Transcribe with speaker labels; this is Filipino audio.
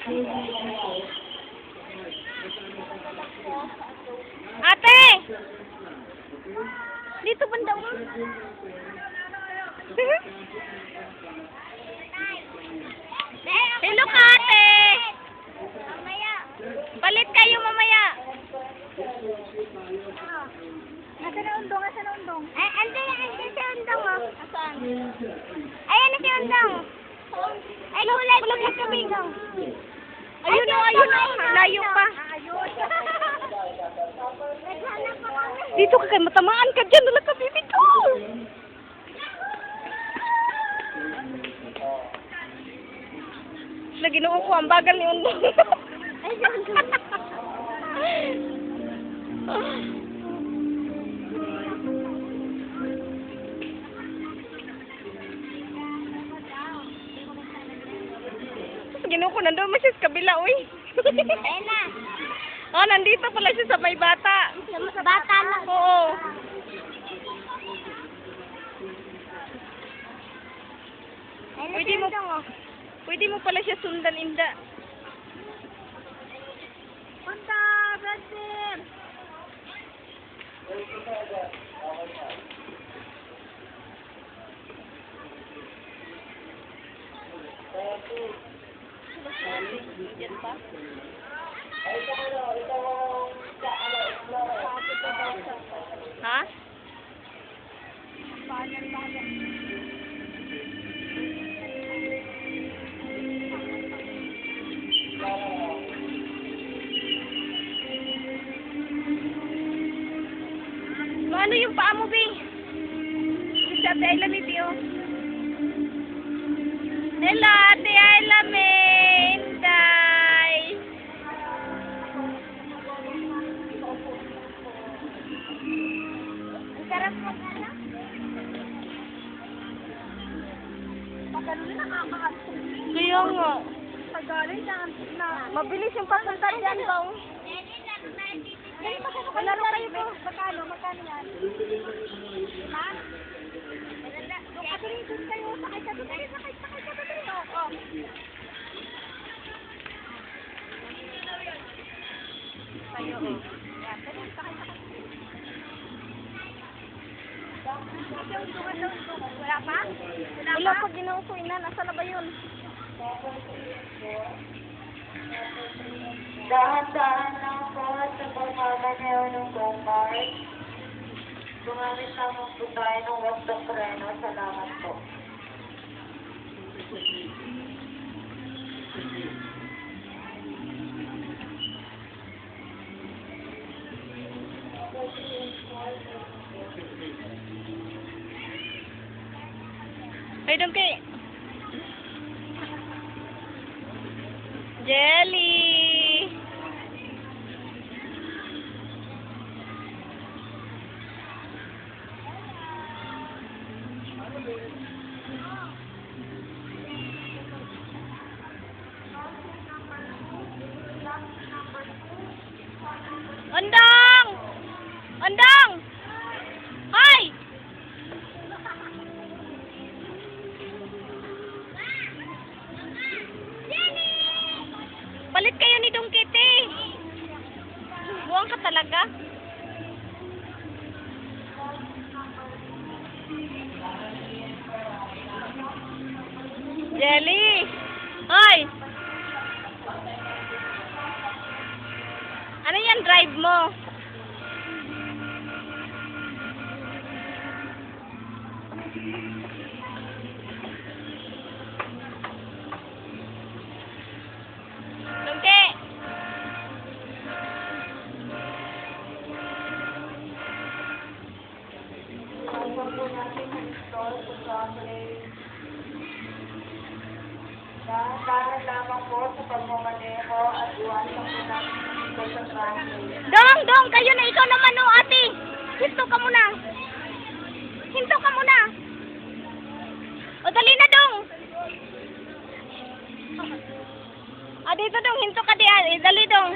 Speaker 1: Ate! Dito banda mo. Hello ka, ate! Palit kayo mamaya.
Speaker 2: Asan na undong? Asan na undong?
Speaker 1: Ay, andun si undong, oh. Asan? Ayan na si undong. Ay, kulay kami. Ayun o, layo pa. Dito ka kayo, matamaan ka dyan. Wala ka, baby ko. Naginoo ko, ang bagal ni undong.
Speaker 2: Ay,
Speaker 1: Ginoo ko, nandun mo siya sa kabila, uy.
Speaker 2: Ayun na.
Speaker 1: Oh, nandito pala siya sa may bata.
Speaker 2: Sa bata lang.
Speaker 1: Oo.
Speaker 2: Ayun na
Speaker 1: Pwede
Speaker 2: si
Speaker 1: mo,
Speaker 2: undong, oh.
Speaker 1: pwede mo pala siya sundan, Inda.
Speaker 2: Punta, brother.
Speaker 1: Yan pa. Ha? Ano yung paa mo, Bing? Si Ate Ayla, maybe, oh. Hello, Ate Ayla, Menday.
Speaker 2: Ang sarap mo na. Pagano na nakakahatong.
Speaker 1: Kaya nga.
Speaker 2: Pagano na.
Speaker 1: Mabilis yung papunta dyan, Bong.
Speaker 2: Malaro kayo po. Magkano yan? Ha? Doon ka rin doon kayo. Sakay ka doon. Sakay ka doon. Oo.
Speaker 1: Kayo, oh.
Speaker 2: Yan. Sakay. Wala pa?
Speaker 1: Wala pa, ginoo ko, ina. Nasa na ba yun?
Speaker 3: Dahan-dahan lang po sa pagmamaneho ng go-kart. Gumamit lamang po tayo ng wag ng preno. Salamat po.
Speaker 1: Ay, doon kay Jelly. Ondong! Ondong! Hoy! Palit kayo ni Dong Kitty. Buwang ka talaga. Jelly! Hoy! Ano yan drive mo? Dongke!
Speaker 3: Dahan-dahan lamang po sa pagmamaneho at iwasan po natin dito sa traffic.
Speaker 1: Dong! Kayo na, ikaw naman, oh, ate! Hinto ka muna! Hinto ka muna! O, dali na, Dong! Ah, dito, Dong, hinto ka di, dali, Dong!